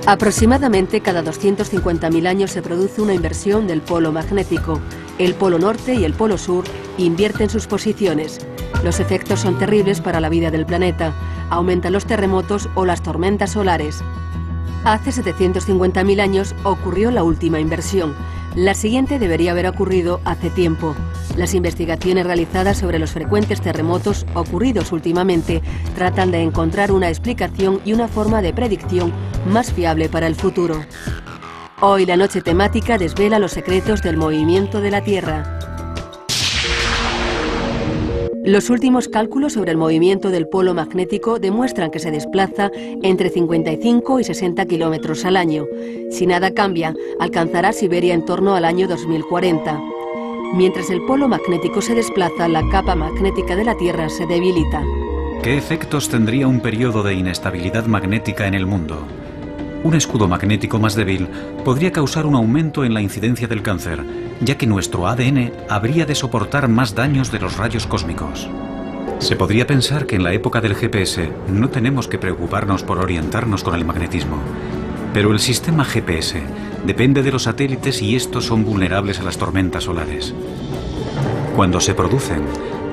Aproximadamente cada 250.000 años se produce una inversión del polo magnético. El polo norte y el polo sur invierten sus posiciones. Los efectos son terribles para la vida del planeta. Aumentan los terremotos o las tormentas solares. Hace 750.000 años ocurrió la última inversión. La siguiente debería haber ocurrido hace tiempo. Las investigaciones realizadas sobre los frecuentes terremotos ocurridos últimamente tratan de encontrar una explicación y una forma de predicción más fiable para el futuro. Hoy la noche temática desvela los secretos del movimiento de la Tierra. Los últimos cálculos sobre el movimiento del polo magnético demuestran que se desplaza entre 55 y 60 kilómetros al año. Si nada cambia, alcanzará Siberia en torno al año 2040. Mientras el polo magnético se desplaza, la capa magnética de la Tierra se debilita. ¿Qué efectos tendría un periodo de inestabilidad magnética en el mundo? Un escudo magnético más débil podría causar un aumento en la incidencia del cáncer, ya que nuestro ADN habría de soportar más daños de los rayos cósmicos. Se podría pensar que en la época del GPS no tenemos que preocuparnos por orientarnos con el magnetismo. Pero el sistema GPS depende de los satélites y estos son vulnerables a las tormentas solares. Cuando se producen,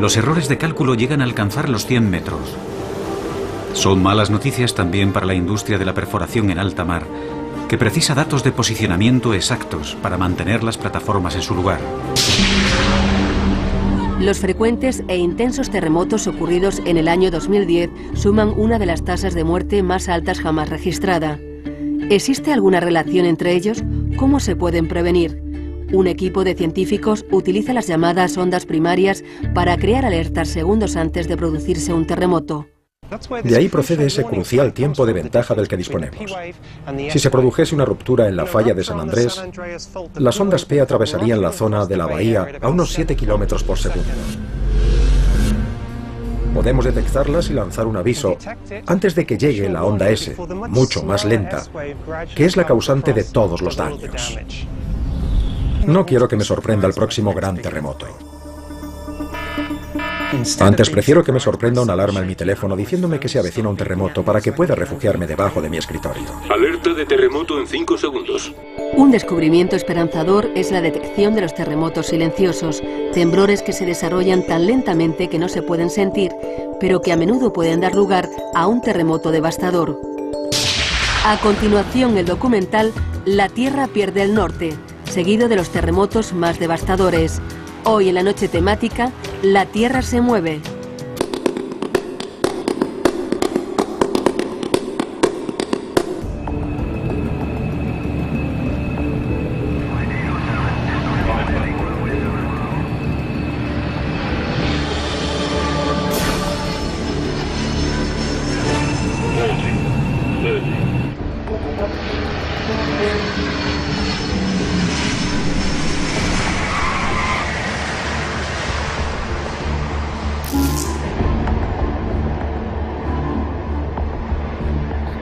los errores de cálculo llegan a alcanzar los 100 metros. Son malas noticias también para la industria de la perforación en alta mar, que precisa datos de posicionamiento exactos para mantener las plataformas en su lugar. Los frecuentes e intensos terremotos ocurridos en el año 2010 suman una de las tasas de muerte más altas jamás registrada. ¿Existe alguna relación entre ellos? ¿Cómo se pueden prevenir? Un equipo de científicos utiliza las llamadas ondas primarias para crear alertas segundos antes de producirse un terremoto. De ahí procede ese crucial tiempo de ventaja del que disponemos. Si se produjese una ruptura en la falla de San Andrés, las ondas P atravesarían la zona de la bahía a unos 7 kilómetros por segundo. Podemos detectarlas y lanzar un aviso antes de que llegue la onda S, mucho más lenta, que es la causante de todos los daños. No quiero que me sorprenda el próximo gran terremoto. Antes prefiero que me sorprenda una alarma en mi teléfono diciéndome que se avecina un terremoto para que pueda refugiarme debajo de mi escritorio. Alerta de terremoto en 5 segundos. Un descubrimiento esperanzador es la detección de los terremotos silenciosos, temblores que se desarrollan tan lentamente que no se pueden sentir, pero que a menudo pueden dar lugar a un terremoto devastador. A continuación, el documental La Tierra pierde el norte, seguido de los terremotos más devastadores. Hoy en la noche temática, la Tierra se mueve.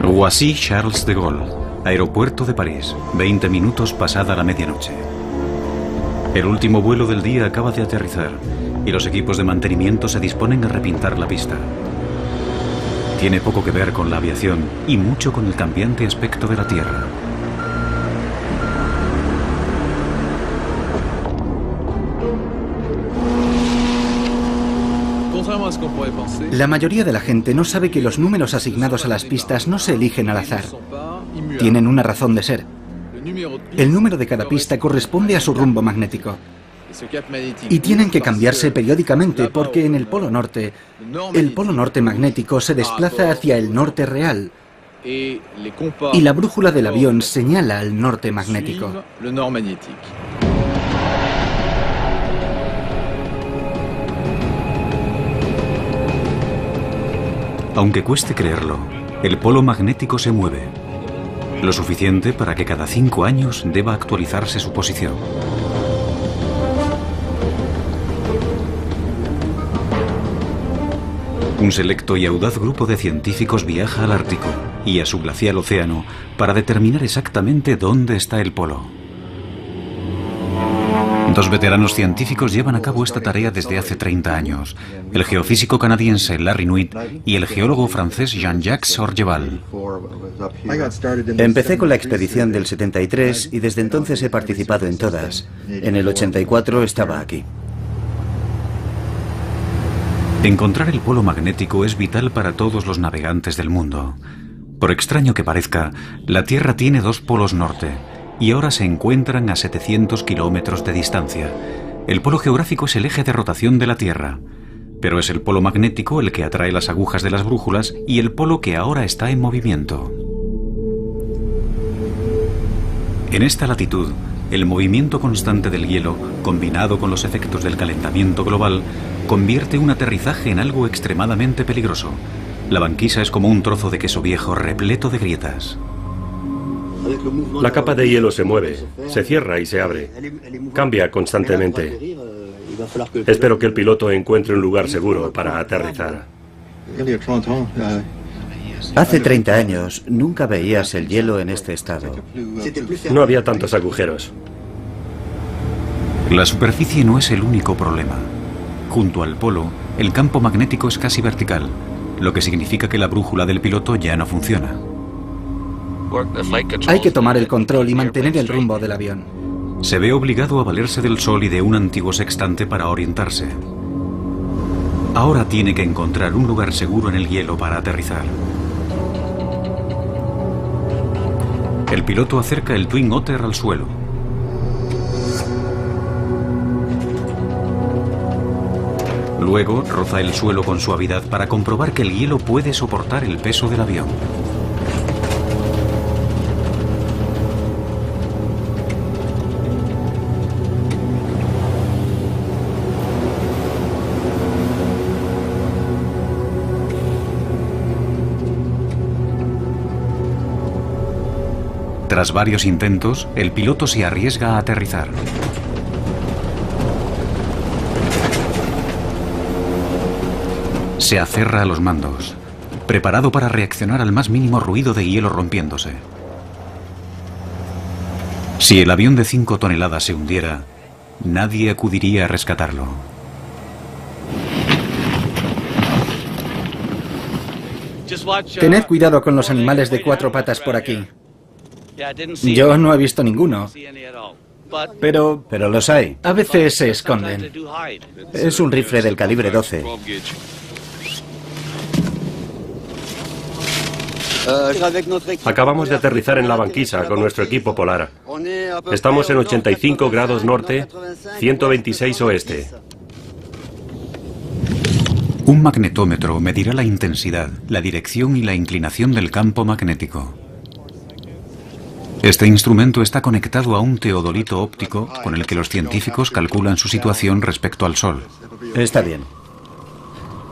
Roissy-Charles de Gaulle, aeropuerto de París, 20 minutos pasada la medianoche. El último vuelo del día acaba de aterrizar y los equipos de mantenimiento se disponen a repintar la pista. Tiene poco que ver con la aviación y mucho con el cambiante aspecto de la Tierra. La mayoría de la gente no sabe que los números asignados a las pistas no se eligen al azar. Tienen una razón de ser. El número de cada pista corresponde a su rumbo magnético. Y tienen que cambiarse periódicamente porque en el polo norte magnético se desplaza hacia el norte real y la brújula del avión señala al norte magnético. Aunque cueste creerlo, el polo magnético se mueve. Lo suficiente para que cada 5 años deba actualizarse su posición. Un selecto y audaz grupo de científicos viaja al Ártico y a su glacial océano para determinar exactamente dónde está el polo. Dos veteranos científicos llevan a cabo esta tarea desde hace 30 años, el geofísico canadiense Larry Nuit y el geólogo francés Jean-Jacques Orgeval. Empecé con la expedición del 73 y desde entonces he participado en todas. En el 84 estaba aquí. Encontrar el polo magnético es vital para todos los navegantes del mundo. Por extraño que parezca, la Tierra tiene dos polos norte y ahora se encuentran a 700 kilómetros de distancia. El polo geográfico es el eje de rotación de la Tierra, pero es el polo magnético el que atrae las agujas de las brújulas y el polo que ahora está en movimiento. En esta latitud, el movimiento constante del hielo, combinado con los efectos del calentamiento global, convierte un aterrizaje en algo extremadamente peligroso. La banquisa es como un trozo de queso viejo repleto de grietas. La capa de hielo se mueve, se cierra y se abre. Cambia constantemente. Espero que el piloto encuentre un lugar seguro para aterrizar. Hace 30 años nunca veías el hielo en este estado. No había tantos agujeros. La superficie no es el único problema. Junto al polo, el campo magnético es casi vertical, lo que significa que la brújula del piloto ya no funciona. Hay que tomar el control y mantener el rumbo del avión. Se ve obligado a valerse del sol y de un antiguo sextante para orientarse. Ahora tiene que encontrar un lugar seguro en el hielo para aterrizar. El piloto acerca el Twin Otter al suelo. Luego roza el suelo con suavidad para comprobar que el hielo puede soportar el peso del avión. Tras varios intentos, el piloto se arriesga a aterrizar. Se aferra a los mandos, preparado para reaccionar al más mínimo ruido de hielo rompiéndose. Si el avión de 5 toneladas se hundiera, nadie acudiría a rescatarlo. Tened cuidado con los animales de 4 patas por aquí. Yo no he visto ninguno, pero los hay. a veces se esconden. Es un rifle del calibre 12. Acabamos de aterrizar en la banquisa con nuestro equipo polar. Estamos en 85 grados norte, 126 oeste. Un magnetómetro medirá la intensidad, la dirección y la inclinación del campo magnético. Este instrumento está conectado a un teodolito óptico con el que los científicos calculan su situación respecto al Sol. Está bien.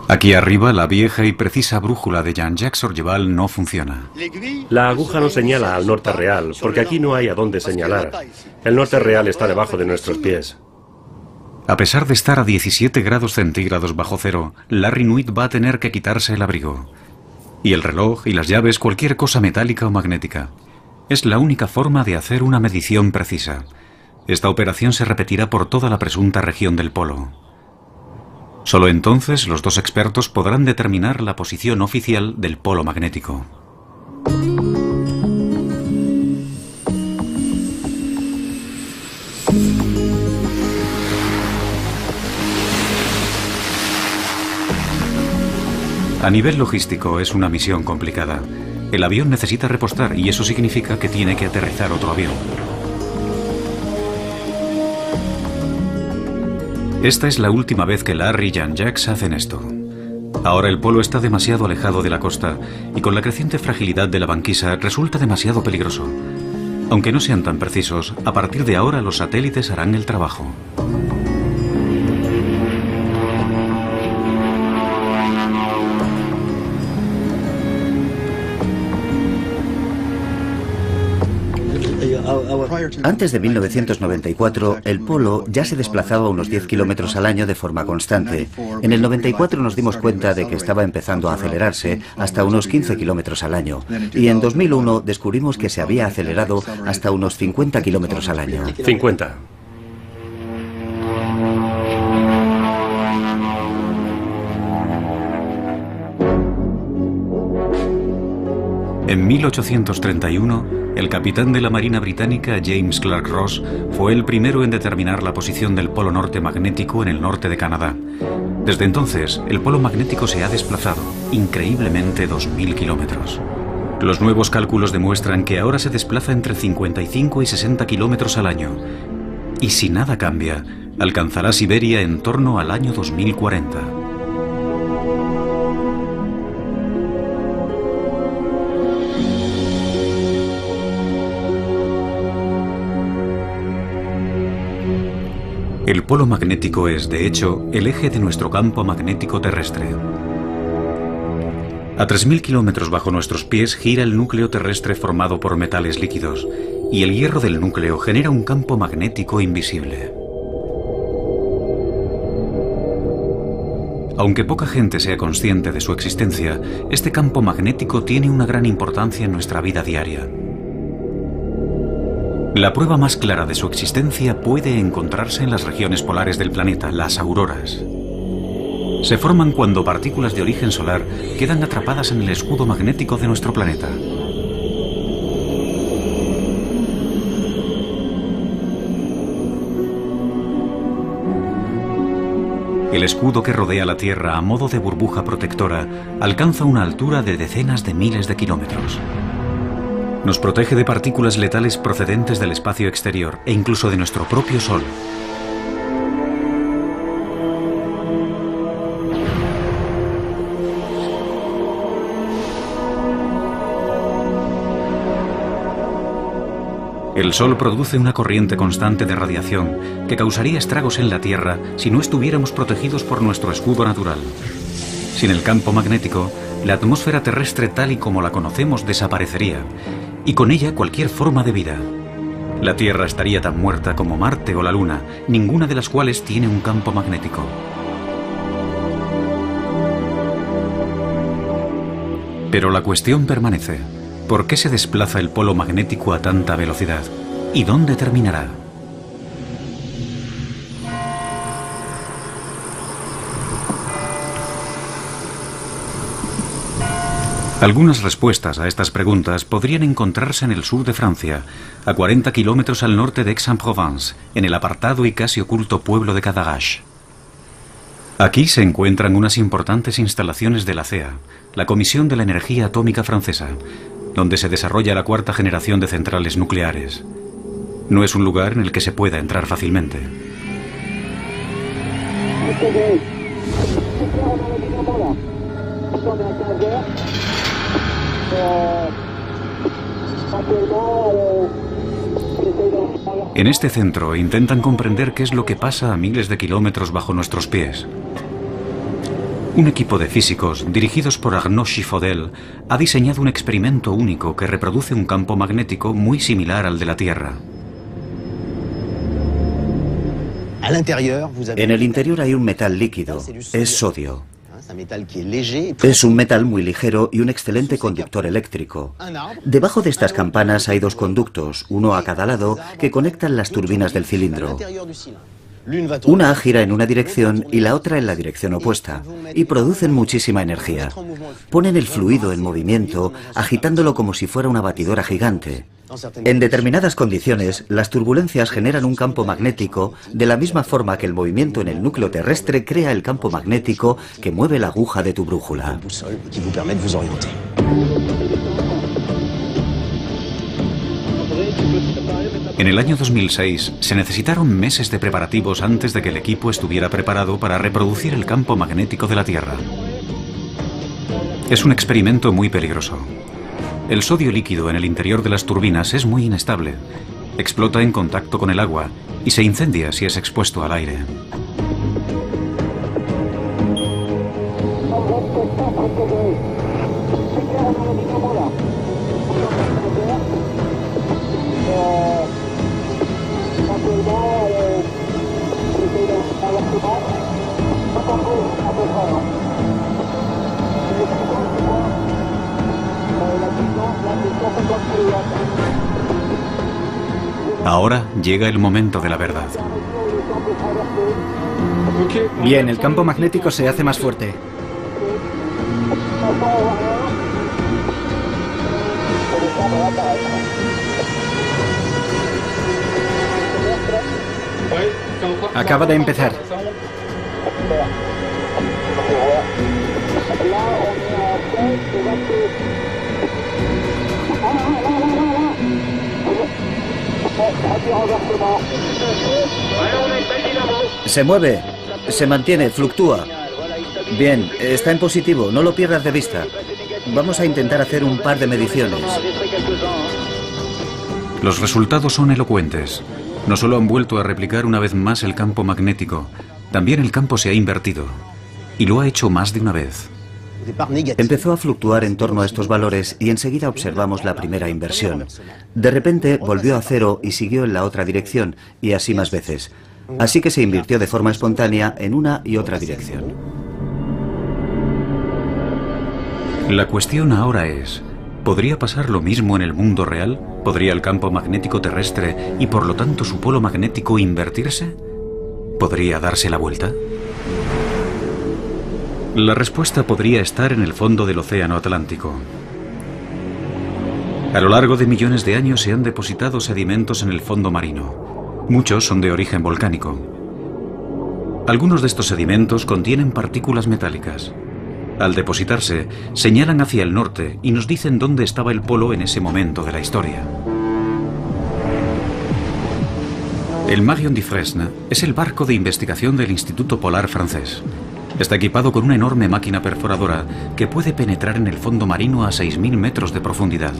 Aquí arriba, la vieja y precisa brújula de Jean-Jacques Orgeval no funciona. La aguja no señala al norte real, porque aquí no hay a dónde señalar. El norte real está debajo de nuestros pies. A pesar de estar a 17 grados centígrados bajo cero, Larry Nuit va a tener que quitarse el abrigo. Y el reloj y las llaves, cualquier cosa metálica o magnética. Es la única forma de hacer una medición precisa. Esta operación se repetirá por toda la presunta región del polo. Solo entonces los dos expertos podrán determinar la posición oficial del polo magnético. A nivel logístico es una misión complicada. El avión necesita repostar y eso significa que tiene que aterrizar otro avión. Esta es la última vez que Larry y Jean-Jacques hacen esto. Ahora el polo está demasiado alejado de la costa y con la creciente fragilidad de la banquisa resulta demasiado peligroso. Aunque no sean tan precisos, a partir de ahora los satélites harán el trabajo. Antes de 1994, el polo ya se desplazaba unos 10 kilómetros al año de forma constante. En el 94 nos dimos cuenta de que estaba empezando a acelerarse hasta unos 15 kilómetros al año. Y en 2001 descubrimos que se había acelerado hasta unos 50 kilómetros al año. 50. En 1831, el capitán de la Marina británica James Clark Ross fue el primero en determinar la posición del polo norte magnético en el norte de Canadá. Desde entonces, el polo magnético se ha desplazado, increíblemente 2000 kilómetros. Los nuevos cálculos demuestran que ahora se desplaza entre 55 y 60 kilómetros al año. Y si nada cambia, alcanzará Siberia en torno al año 2040. El polo magnético es, de hecho, el eje de nuestro campo magnético terrestre. A 3000 kilómetros bajo nuestros pies gira el núcleo terrestre formado por metales líquidos, y el hierro del núcleo genera un campo magnético invisible. Aunque poca gente sea consciente de su existencia, este campo magnético tiene una gran importancia en nuestra vida diaria. La prueba más clara de su existencia puede encontrarse en las regiones polares del planeta, las auroras. Se forman cuando partículas de origen solar quedan atrapadas en el escudo magnético de nuestro planeta. El escudo que rodea la Tierra a modo de burbuja protectora alcanza una altura de decenas de miles de kilómetros. Nos protege de partículas letales procedentes del espacio exterior e incluso de nuestro propio Sol. El Sol produce una corriente constante de radiación que causaría estragos en la Tierra si no estuviéramos protegidos por nuestro escudo natural. Sin el campo magnético, la atmósfera terrestre tal y como la conocemos desaparecería, y con ella cualquier forma de vida. La Tierra estaría tan muerta como Marte o la Luna, ninguna de las cuales tiene un campo magnético. Pero la cuestión permanece. ¿Por qué se desplaza el polo magnético a tanta velocidad? ¿Y dónde terminará? Algunas respuestas a estas preguntas podrían encontrarse en el sur de Francia, a 40 kilómetros al norte de Aix-en-Provence, en el apartado y casi oculto pueblo de Cadarache. Aquí se encuentran unas importantes instalaciones de la CEA, la Comisión de la Energía Atómica Francesa, donde se desarrolla la cuarta generación de centrales nucleares. No es un lugar en el que se pueda entrar fácilmente. En este centro intentan comprender qué es lo que pasa a miles de kilómetros bajo nuestros pies. Un equipo de físicos, dirigidos por Arnaud Chiffodel, ha diseñado un experimento único que reproduce un campo magnético muy similar al de la Tierra. En el interior hay un metal líquido, es sodio. Es un metal muy ligero y un excelente conductor eléctrico. Debajo de estas campanas hay dos conductos, uno a cada lado, que conectan las turbinas del cilindro. Una gira en una dirección y la otra en la dirección opuesta, y producen muchísima energía. Ponen el fluido en movimiento, agitándolo como si fuera una batidora gigante. En determinadas condiciones, las turbulencias generan un campo magnético de la misma forma que el movimiento en el núcleo terrestre crea el campo magnético que mueve la aguja de tu brújula. En el año 2006 se necesitaron meses de preparativos antes de que el equipo estuviera preparado para reproducir el campo magnético de la Tierra. Es un experimento muy peligroso. El sodio líquido en el interior de las turbinas es muy inestable. Explota en contacto con el agua y se incendia si es expuesto al aire. Ahora llega el momento de la verdad. Bien, el campo magnético se hace más fuerte. Acaba de empezar. Se mueve, se mantiene, fluctúa. Bien, está en positivo, no lo pierdas de vista. Vamos a intentar hacer un par de mediciones. Los resultados son elocuentes. No solo han vuelto a replicar una vez más el campo magnético, también el campo se ha invertido. Y lo ha hecho más de una vez. Empezó a fluctuar en torno a estos valores y enseguida observamos la primera inversión. De repente volvió a cero y siguió en la otra dirección, y así más veces. Así que se invirtió de forma espontánea en una y otra dirección. La cuestión ahora es, ¿podría pasar lo mismo en el mundo real? ¿Podría el campo magnético terrestre y por lo tanto su polo magnético invertirse? ¿Podría darse la vuelta? La respuesta podría estar en el fondo del océano Atlántico. A lo largo de millones de años se han depositado sedimentos en el fondo marino. Muchos son de origen volcánico. Algunos de estos sedimentos contienen partículas metálicas. Al depositarse, señalan hacia el norte y nos dicen dónde estaba el polo en ese momento de la historia. El Marion Dufresne es el barco de investigación del Instituto Polar francés. Está equipado con una enorme máquina perforadora que puede penetrar en el fondo marino a 6.000 metros de profundidad.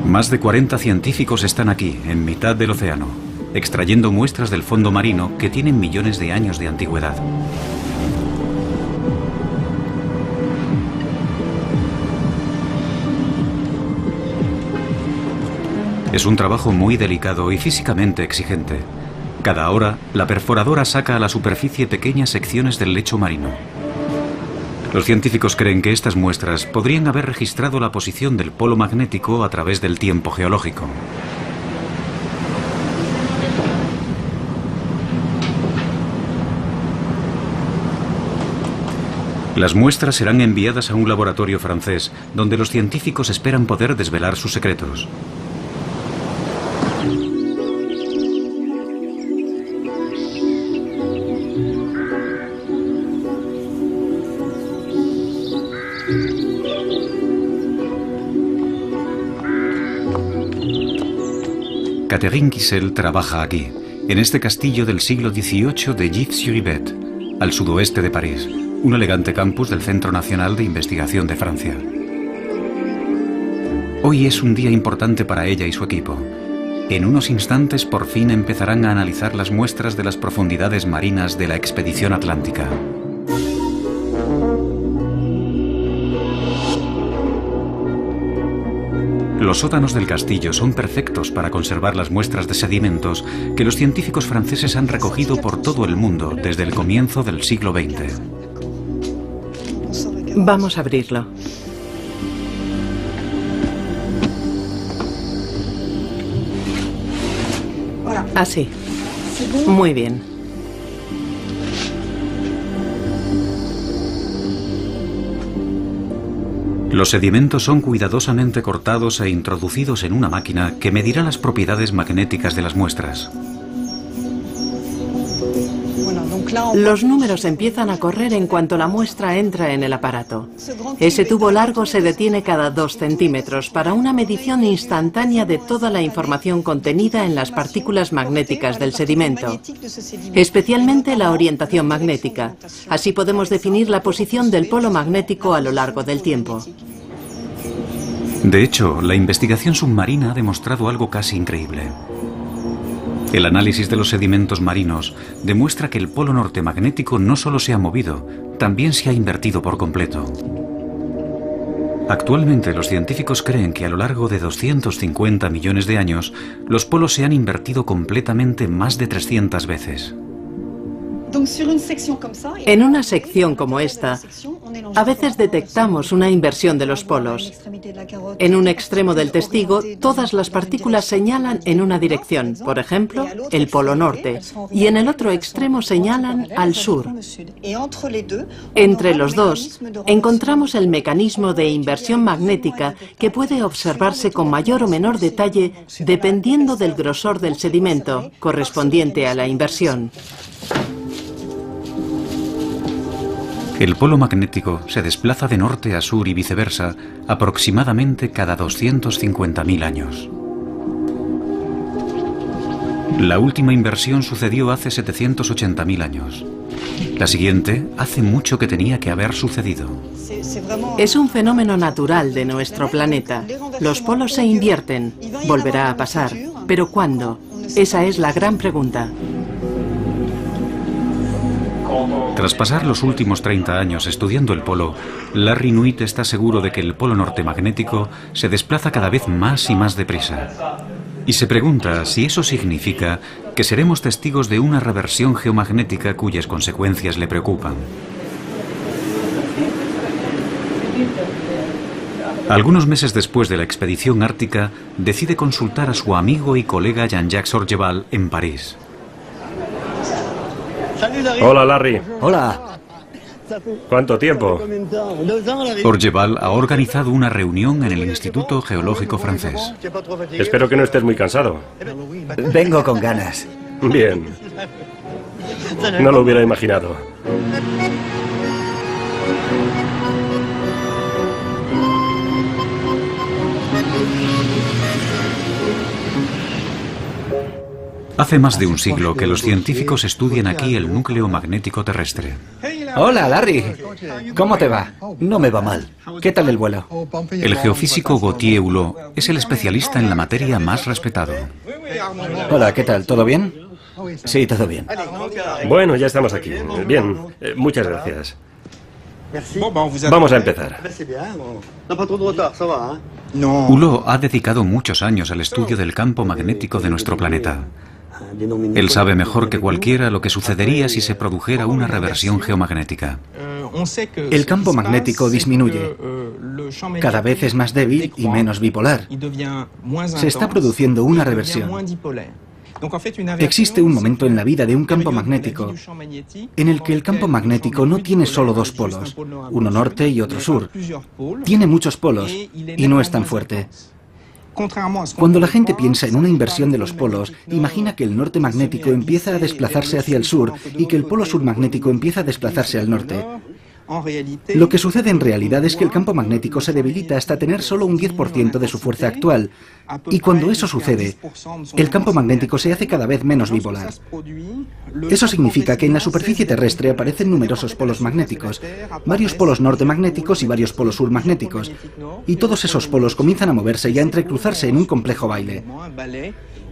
Más de 40 científicos están aquí, en mitad del océano, extrayendo muestras del fondo marino que tienen millones de años de antigüedad. Es un trabajo muy delicado y físicamente exigente. Cada hora, la perforadora saca a la superficie pequeñas secciones del lecho marino. Los científicos creen que estas muestras podrían haber registrado la posición del polo magnético a través del tiempo geológico. Las muestras serán enviadas a un laboratorio francés, donde los científicos esperan poder desvelar sus secretos. Catherine Kissel trabaja aquí, en este castillo del siglo XVIII de Gif-sur-Yvette, al sudoeste de París, un elegante campus del Centro Nacional de Investigación de Francia. Hoy es un día importante para ella y su equipo. En unos instantes por fin empezarán a analizar las muestras de las profundidades marinas de la expedición atlántica. Los sótanos del castillo son perfectos para conservar las muestras de sedimentos que los científicos franceses han recogido por todo el mundo desde el comienzo del siglo XX. Vamos a abrirlo. Así. Muy bien. Los sedimentos son cuidadosamente cortados e introducidos en una máquina que medirá las propiedades magnéticas de las muestras. Los números empiezan a correr en cuanto la muestra entra en el aparato. Ese tubo largo se detiene cada 2 centímetros para una medición instantánea de toda la información contenida en las partículas magnéticas del sedimento, especialmente la orientación magnética. Así podemos definir la posición del polo magnético a lo largo del tiempo. De hecho, la investigación submarina ha demostrado algo casi increíble. El análisis de los sedimentos marinos demuestra que el polo norte magnético no solo se ha movido, también se ha invertido por completo. Actualmente los científicos creen que a lo largo de 250 millones de años, los polos se han invertido completamente más de 300 veces. En una sección como esta, A veces detectamos una inversión de los polos. En un extremo del testigo, todas las partículas señalan en una dirección, por ejemplo, el polo norte, y en el otro extremo señalan al sur. Entre los dos, encontramos el mecanismo de inversión magnética que puede observarse con mayor o menor detalle dependiendo del grosor del sedimento correspondiente a la inversión. El polo magnético se desplaza de norte a sur y viceversa aproximadamente cada 250.000 años. La última inversión sucedió hace 780.000 años. La siguiente hace mucho que tenía que haber sucedido. Es un fenómeno natural de nuestro planeta. Los polos se invierten. Volverá a pasar. ¿Pero cuándo? Esa es la gran pregunta. Tras pasar los últimos 30 años estudiando el polo, Larry Nuit está seguro de que el polo norte magnético se desplaza cada vez más y más deprisa. Y se pregunta si eso significa que seremos testigos de una reversión geomagnética cuyas consecuencias le preocupan. Algunos meses después de la expedición ártica, decide consultar a su amigo y colega Jean-Jacques Orgeval en París. Hola, Larry. Hola. ¿Cuánto tiempo? Orgeval ha organizado una reunión en el Instituto Geológico francés. Espero que no estés muy cansado. Vengo con ganas. Bien. No lo hubiera imaginado. Hace más de un siglo que los científicos estudian aquí el núcleo magnético terrestre. Hola, Larry. ¿Cómo te va? No me va mal. ¿Qué tal el vuelo? El geofísico Gauthier Hulot es el especialista en la materia más respetado. Hola, ¿qué tal? ¿Todo bien? Sí, todo bien. Bueno, ya estamos aquí. Bien, muchas gracias. Vamos a empezar. Hulot ha dedicado muchos años al estudio del campo magnético de nuestro planeta. Él sabe mejor que cualquiera lo que sucedería si se produjera una reversión geomagnética. El campo magnético disminuye. Cada vez es más débil y menos bipolar. Se está produciendo una reversión. Existe un momento en la vida de un campo magnético en el que el campo magnético no tiene solo dos polos, uno norte y otro sur. Tiene muchos polos y no es tan fuerte. Cuando la gente piensa en una inversión de los polos, imagina que el norte magnético empieza a desplazarse hacia el sur y que el polo sur magnético empieza a desplazarse al norte. Lo que sucede en realidad es que el campo magnético se debilita hasta tener solo un 10% de su fuerza actual. Y cuando eso sucede, el campo magnético se hace cada vez menos bipolar. Eso significa que en la superficie terrestre aparecen numerosos polos magnéticos, varios polos norte magnéticos y varios polos sur magnéticos. Y todos esos polos comienzan a moverse y a entrecruzarse en un complejo baile.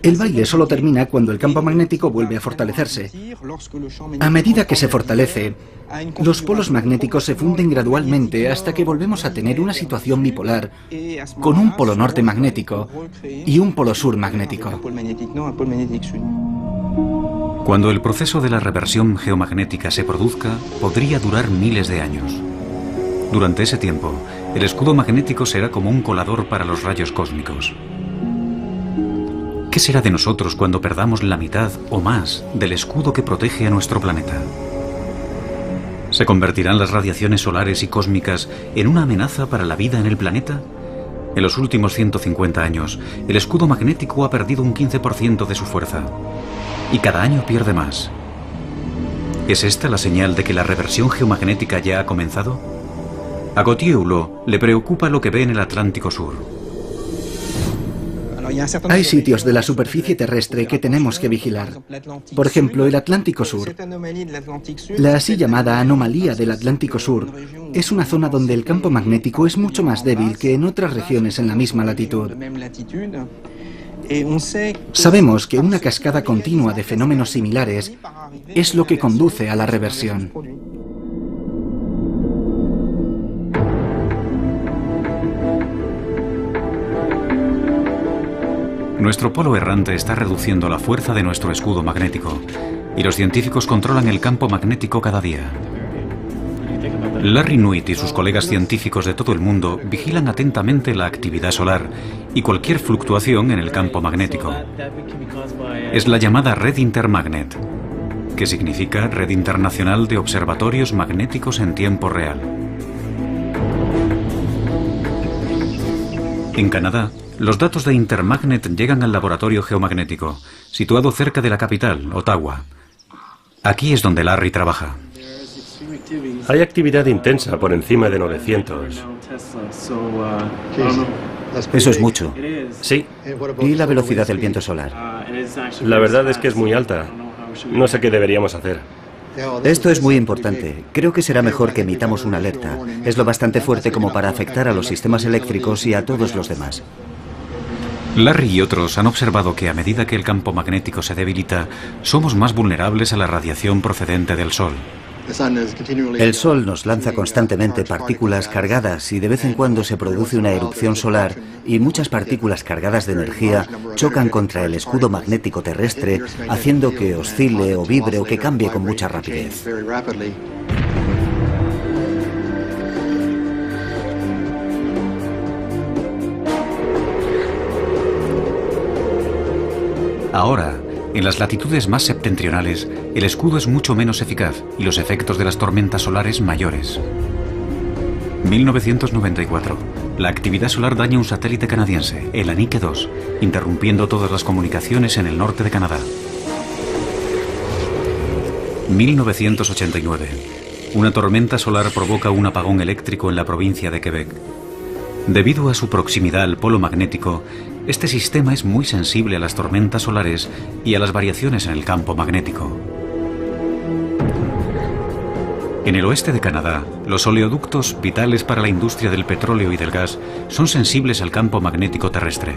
El baile solo termina cuando el campo magnético vuelve a fortalecerse. A medida que se fortalece, los polos magnéticos se funden gradualmente hasta que volvemos a tener una situación bipolar, con un polo norte magnético y un polo sur magnético. Cuando el proceso de la reversión geomagnética se produzca, podría durar miles de años. Durante ese tiempo, el escudo magnético será como un colador para los rayos cósmicos. ¿Qué será de nosotros cuando perdamos la mitad o más del escudo que protege a nuestro planeta? ¿Se convertirán las radiaciones solares y cósmicas en una amenaza para la vida en el planeta? En los últimos 150 años, el escudo magnético ha perdido un 15% de su fuerza. Y cada año pierde más. ¿Es esta la señal de que la reversión geomagnética ya ha comenzado? A Gauthier Hulot le preocupa lo que ve en el Atlántico Sur. Hay sitios de la superficie terrestre que tenemos que vigilar. Por ejemplo, el Atlántico Sur. La así llamada anomalía del Atlántico Sur es una zona donde el campo magnético es mucho más débil que en otras regiones en la misma latitud. Sabemos que una cascada continua de fenómenos similares es lo que conduce a la reversión. Nuestro polo errante está reduciendo la fuerza de nuestro escudo magnético y los científicos controlan el campo magnético cada día. Larry Nuit y sus colegas científicos de todo el mundo vigilan atentamente la actividad solar y cualquier fluctuación en el campo magnético. Es la llamada Red Intermagnet, que significa Red Internacional de Observatorios Magnéticos en Tiempo Real. En Canadá, los datos de Intermagnet llegan al laboratorio geomagnético, situado cerca de la capital, Ottawa. Aquí es donde Larry trabaja. Hay actividad intensa por encima de 900. Eso es mucho. Sí. ¿Y la velocidad del viento solar? La verdad es que es muy alta. No sé qué deberíamos hacer. Esto es muy importante. Creo que será mejor que emitamos una alerta. Es lo bastante fuerte como para afectar a los sistemas eléctricos y a todos los demás. Larry y otros han observado que a medida que el campo magnético se debilita, somos más vulnerables a la radiación procedente del Sol. El Sol nos lanza constantemente partículas cargadas y de vez en cuando se produce una erupción solar y muchas partículas cargadas de energía chocan contra el escudo magnético terrestre, haciendo que oscile o vibre o que cambie con mucha rapidez. Ahora, en las latitudes más septentrionales, el escudo es mucho menos eficaz y los efectos de las tormentas solares mayores. 1994. La actividad solar daña un satélite canadiense, el Anique 2, interrumpiendo todas las comunicaciones en el norte de Canadá. 1989. Una tormenta solar provoca un apagón eléctrico en la provincia de Quebec. Debido a su proximidad al polo magnético, este sistema es muy sensible a las tormentas solares y a las variaciones en el campo magnético. En el oeste de Canadá, los oleoductos, vitales para la industria del petróleo y del gas, son sensibles al campo magnético terrestre.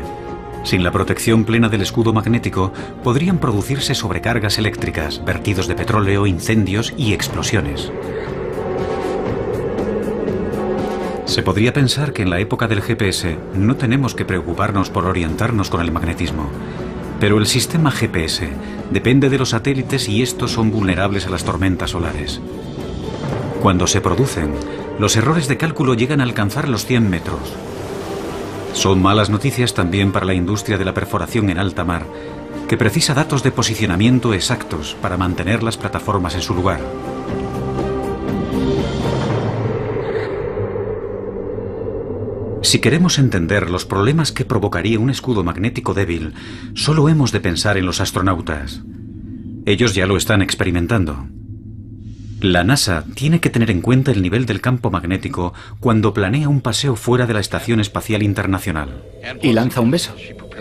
Sin la protección plena del escudo magnético, podrían producirse sobrecargas eléctricas, vertidos de petróleo, incendios y explosiones. Se podría pensar que en la época del GPS no tenemos que preocuparnos por orientarnos con el magnetismo. Pero el sistema GPS depende de los satélites y estos son vulnerables a las tormentas solares. Cuando se producen, los errores de cálculo llegan a alcanzar los 100 metros. Son malas noticias también para la industria de la perforación en alta mar, que precisa datos de posicionamiento exactos para mantener las plataformas en su lugar. Si queremos entender los problemas que provocaría un escudo magnético débil, solo hemos de pensar en los astronautas. Ellos ya lo están experimentando. La NASA tiene que tener en cuenta el nivel del campo magnético cuando planea un paseo fuera de la Estación Espacial Internacional. Y lanza un beso.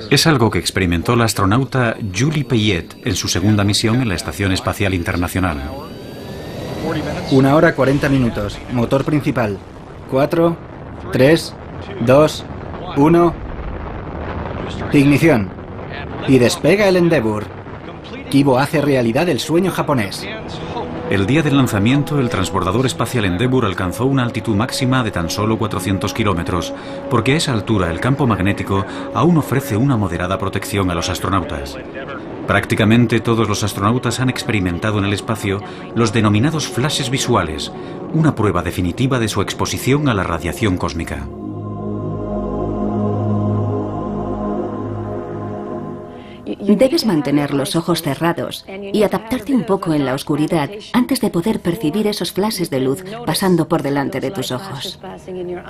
Es algo que experimentó la astronauta Julie Payet en su segunda misión en la Estación Espacial Internacional. 1 hora 40 minutos. Motor principal. 4, 3, 2, 1. Ignición. Y despega el Endeavour. Kibo hace realidad el sueño japonés. El día del lanzamiento, el transbordador espacial Endeavour alcanzó una altitud máxima de tan solo 400 kilómetros, porque a esa altura el campo magnético aún ofrece una moderada protección a los astronautas. Prácticamente todos los astronautas han experimentado en el espacio los denominados flashes visuales, una prueba definitiva de su exposición a la radiación cósmica. Debes mantener los ojos cerrados y adaptarte un poco en la oscuridad antes de poder percibir esos flashes de luz pasando por delante de tus ojos.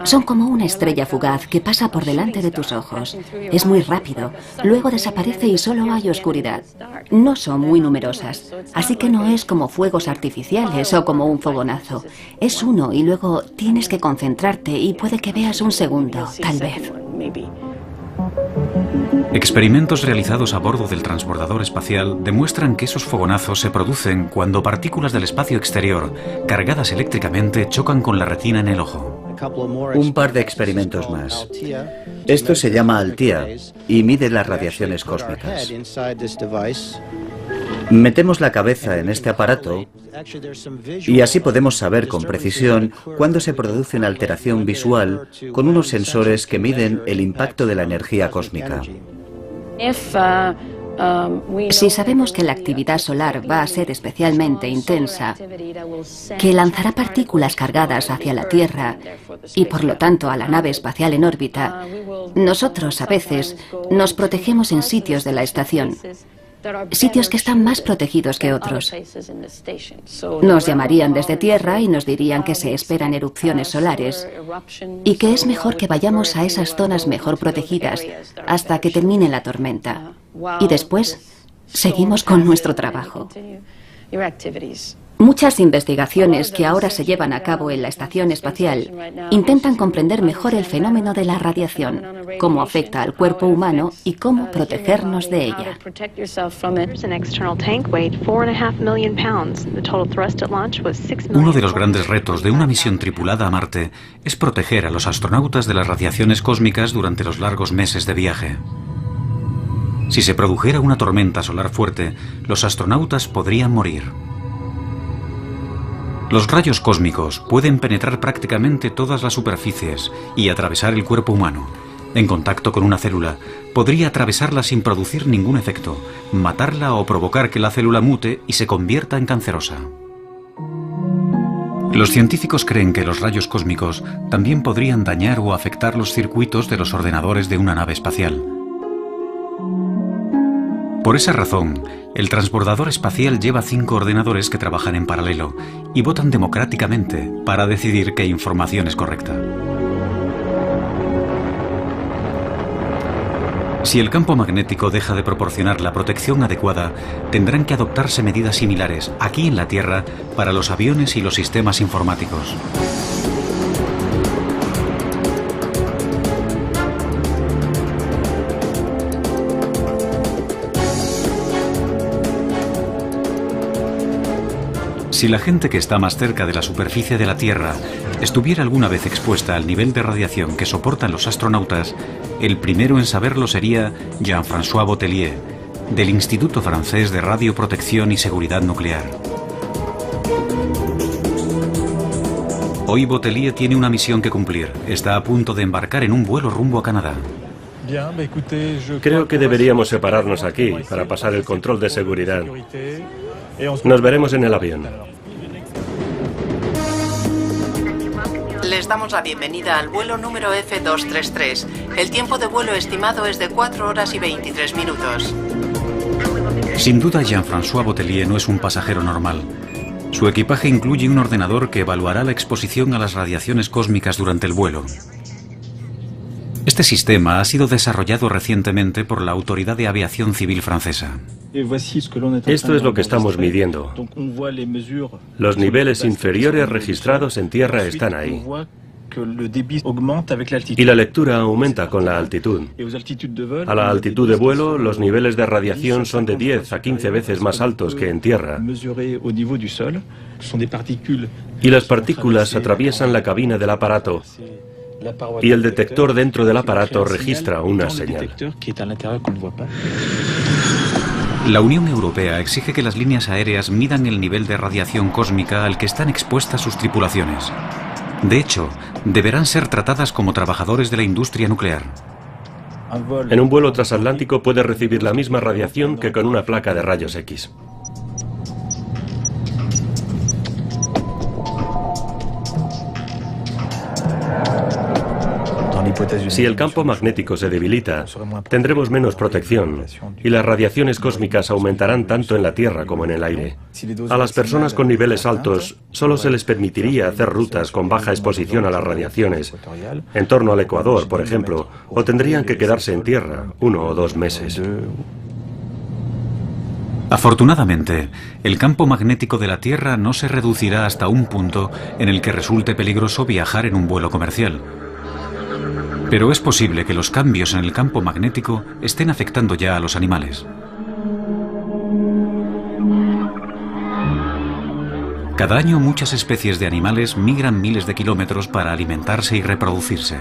Son como una estrella fugaz que pasa por delante de tus ojos. Es muy rápido, luego desaparece y solo hay oscuridad. No son muy numerosas, así que no es como fuegos artificiales o como un fogonazo. Es uno y luego tienes que concentrarte y puede que veas un segundo, tal vez. Experimentos realizados a bordo del transbordador espacial demuestran que esos fogonazos se producen cuando partículas del espacio exterior, cargadas eléctricamente, chocan con la retina en el ojo. Un par de experimentos más. Esto se llama Althea y mide las radiaciones cósmicas. Metemos la cabeza en este aparato y así podemos saber con precisión cuándo se produce una alteración visual con unos sensores que miden el impacto de la energía cósmica. Si sabemos que la actividad solar va a ser especialmente intensa, que lanzará partículas cargadas hacia la Tierra y por lo tanto a la nave espacial en órbita, nosotros a veces nos protegemos en sitios de la estación, sitios que están más protegidos que otros. Nos llamarían desde Tierra y nos dirían que se esperan erupciones solares y que es mejor que vayamos a esas zonas mejor protegidas hasta que termine la tormenta. Y después seguimos con nuestro trabajo. Muchas investigaciones que ahora se llevan a cabo en la estación espacial intentan comprender mejor el fenómeno de la radiación, cómo afecta al cuerpo humano y cómo protegernos de ella. Uno de los grandes retos de una misión tripulada a Marte es proteger a los astronautas de las radiaciones cósmicas durante los largos meses de viaje. Si se produjera una tormenta solar fuerte, los astronautas podrían morir. Los rayos cósmicos pueden penetrar prácticamente todas las superficies y atravesar el cuerpo humano. En contacto con una célula, podría atravesarla sin producir ningún efecto, matarla o provocar que la célula mute y se convierta en cancerosa. Los científicos creen que los rayos cósmicos también podrían dañar o afectar los circuitos de los ordenadores de una nave espacial. Por esa razón, el transbordador espacial lleva 5 ordenadores que trabajan en paralelo y votan democráticamente para decidir qué información es correcta. Si el campo magnético deja de proporcionar la protección adecuada, tendrán que adoptarse medidas similares aquí en la Tierra para los aviones y los sistemas informáticos. Si la gente que está más cerca de la superficie de la Tierra estuviera alguna vez expuesta al nivel de radiación que soportan los astronautas, el primero en saberlo sería Jean-François Botellier, del Instituto Francés de Radioprotección y Seguridad Nuclear. Hoy Botellier tiene una misión que cumplir. Está a punto de embarcar en un vuelo rumbo a Canadá. Creo que deberíamos separarnos aquí para pasar el control de seguridad. Nos veremos en el avión. Les damos la bienvenida al vuelo número F233. El tiempo de vuelo estimado es de 4 horas y 23 minutos. Sin duda, Jean-François Botellier no es un pasajero normal. Su equipaje incluye un ordenador que evaluará la exposición a las radiaciones cósmicas durante el vuelo. Este sistema ha sido desarrollado recientemente por la Autoridad de Aviación Civil francesa. Esto es lo que estamos midiendo. Los niveles inferiores registrados en tierra están ahí. Y la lectura aumenta con la altitud. A la altitud de vuelo, los niveles de radiación son de 10 a 15 veces más altos que en tierra. Y las partículas atraviesan la cabina del aparato. Y el detector dentro del aparato registra una señal. La Unión Europea exige que las líneas aéreas midan el nivel de radiación cósmica al que están expuestas sus tripulaciones. De hecho, deberán ser tratadas como trabajadores de la industria nuclear. En un vuelo transatlántico puede recibir la misma radiación que con una placa de rayos X. Si el campo magnético se debilita, tendremos menos protección y las radiaciones cósmicas aumentarán tanto en la Tierra como en el aire. A las personas con niveles altos solo se les permitiría hacer rutas con baja exposición a las radiaciones, en torno al Ecuador, por ejemplo, o tendrían que quedarse en tierra 1 o 2 meses. Afortunadamente, el campo magnético de la Tierra no se reducirá hasta un punto en el que resulte peligroso viajar en un vuelo comercial. Pero es posible que los cambios en el campo magnético estén afectando ya a los animales. Cada año muchas especies de animales migran miles de kilómetros para alimentarse y reproducirse.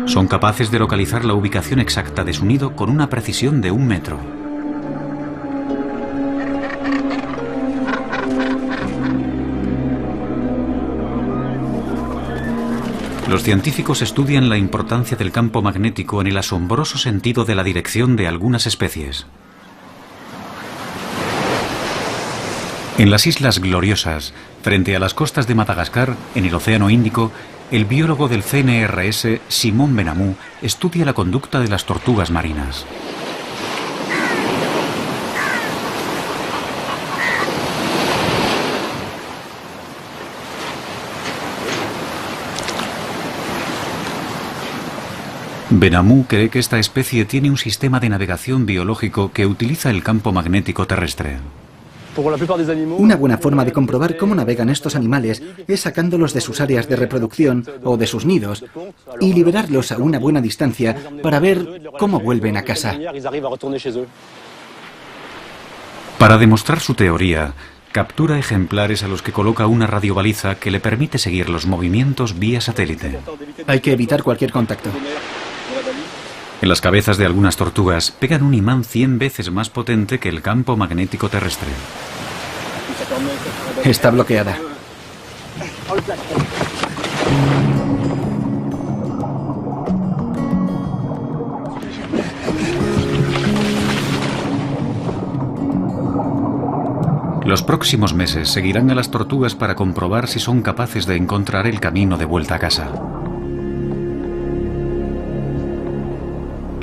Son capaces de localizar la ubicación exacta de su nido con una precisión de 1 metro. Los científicos estudian la importancia del campo magnético en el asombroso sentido de la dirección de algunas especies. En las Islas Gloriosas, frente a las costas de Madagascar, en el Océano Índico, el biólogo del CNRS, Simon Benamou, estudia la conducta de las tortugas marinas. Benamou cree que esta especie tiene un sistema de navegación biológico que utiliza el campo magnético terrestre. Una buena forma de comprobar cómo navegan estos animales es sacándolos de sus áreas de reproducción o de sus nidos y liberarlos a una buena distancia para ver cómo vuelven a casa. Para demostrar su teoría, captura ejemplares a los que coloca una radiobaliza que le permite seguir los movimientos vía satélite. Hay que evitar cualquier contacto. En las cabezas de algunas tortugas pegan un imán 100 veces más potente que el campo magnético terrestre. Está bloqueada. Los próximos meses seguirán a las tortugas para comprobar si son capaces de encontrar el camino de vuelta a casa.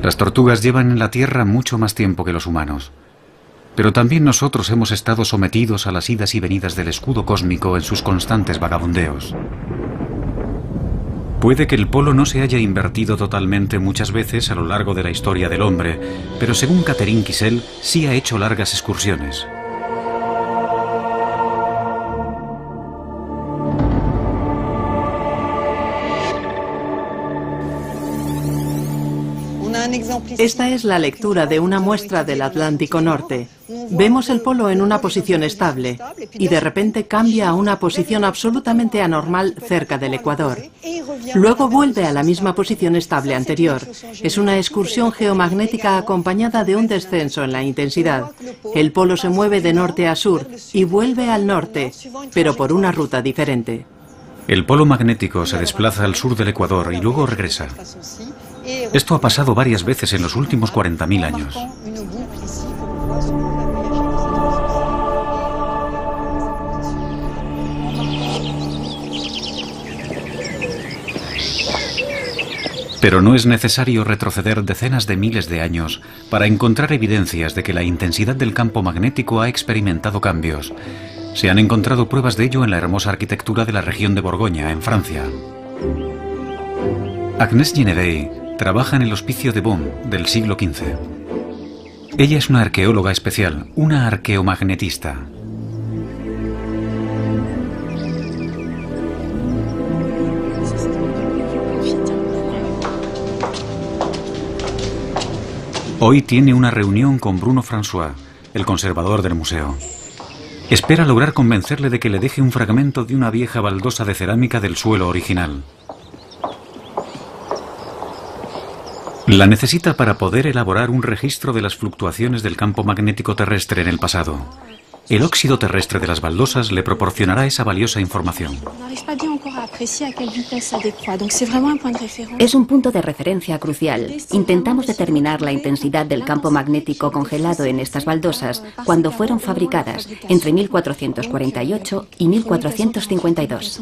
Las tortugas llevan en la Tierra mucho más tiempo que los humanos, pero también nosotros hemos estado sometidos a las idas y venidas del escudo cósmico en sus constantes vagabundeos. Puede que el polo no se haya invertido totalmente muchas veces a lo largo de la historia del hombre, pero según Catherine Kissel, sí ha hecho largas excursiones. Esta es la lectura de una muestra del Atlántico Norte. Vemos el polo en una posición estable y de repente cambia a una posición absolutamente anormal cerca del Ecuador. Luego vuelve a la misma posición estable anterior. Es una excursión geomagnética acompañada de un descenso en la intensidad. El polo se mueve de norte a sur y vuelve al norte, pero por una ruta diferente. El polo magnético se desplaza al sur del Ecuador y luego regresa. Esto ha pasado varias veces en los últimos 40.000 años. Pero no es necesario retroceder decenas de miles de años para encontrar evidencias de que la intensidad del campo magnético ha experimentado cambios. Se han encontrado pruebas de ello en la hermosa arquitectura de la región de Borgoña, en Francia. Agnès Genevey trabaja en el Hospicio de Beaune del siglo XV. Ella es una arqueóloga especial, una arqueomagnetista. Hoy tiene una reunión con Bruno François, el conservador del museo. Espera lograr convencerle de que le deje un fragmento de una vieja baldosa de cerámica del suelo original. La necesita para poder elaborar un registro de las fluctuaciones del campo magnético terrestre en el pasado. El óxido terrestre de las baldosas le proporcionará esa valiosa información. Es un punto de referencia crucial. Intentamos determinar la intensidad del campo magnético congelado en estas baldosas cuando fueron fabricadas, entre 1448 y 1452.